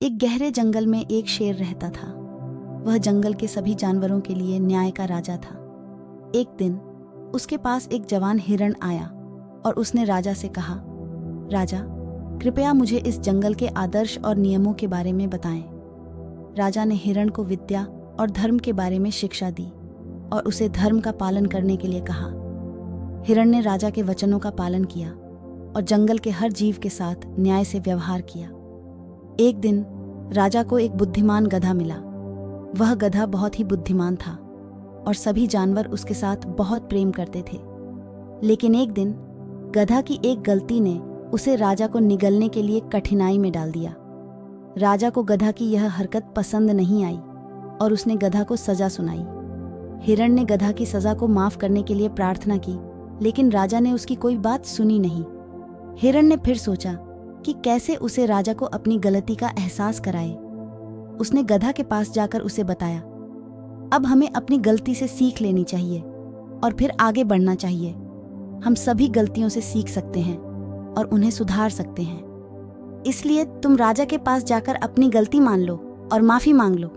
एक गहरे जंगल में एक शेर रहता था। वह जंगल के सभी जानवरों के लिए न्याय का राजा था। एक दिन उसके पास एक जवान हिरण आया और उसने राजा से कहा, राजा, कृपया मुझे इस जंगल के आदर्श और नियमों के बारे में बताएं। राजा ने हिरण को विद्या और धर्म के बारे में शिक्षा दी और उसे धर्म का पालन करने के लिए कहा। हिरण ने राजा के वचनों का पालन किया और जंगल के हर जीव के साथ न्याय से व्यवहार किया। एक दिन राजा को एक बुद्धिमान गधा मिला। वह गधा बहुत ही बुद्धिमान था और सभी जानवर उसके साथ बहुत प्रेम करते थे। लेकिन एक दिन गधा की एक गलती ने उसे राजा को निगलने के लिए कठिनाई में डाल दिया। राजा को गधा की यह हरकत पसंद नहीं आई और उसने गधा को सजा सुनाई। हिरण ने गधा की सजा को माफ करने के लिए प्रार्थना की, लेकिन राजा ने उसकी कोई बात सुनी नहीं। हिरण ने फिर सोचा कि कैसे उसे राजा को अपनी गलती का एहसास कराए। उसने गधा के पास जाकर उसे बताया, अब हमें अपनी गलती से सीख लेनी चाहिए और फिर आगे बढ़ना चाहिए। हम सभी गलतियों से सीख सकते हैं और उन्हें सुधार सकते हैं। इसलिए तुम राजा के पास जाकर अपनी गलती मान लो और माफी मांग लो।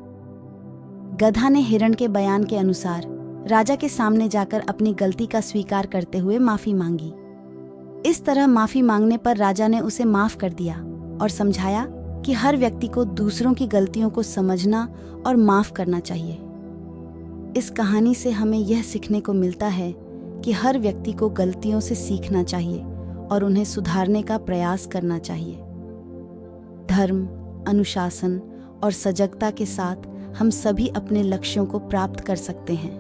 गधा ने हिरण के बयान के अनुसार राजा के सामने जाकर अपनी गलती का स्वीकार करते हुए माफी मांगी। इस तरह माफी मांगने पर राजा ने उसे माफ कर दिया और समझाया कि हर व्यक्ति को दूसरों की गलतियों को समझना और माफ करना चाहिए। इस कहानी से हमें यह सीखने को मिलता है कि हर व्यक्ति को गलतियों से सीखना चाहिए और उन्हें सुधारने का प्रयास करना चाहिए। धर्म, अनुशासन और सजगता के साथ हम सभी अपने लक्ष्यों को प्राप्त कर सकते हैं।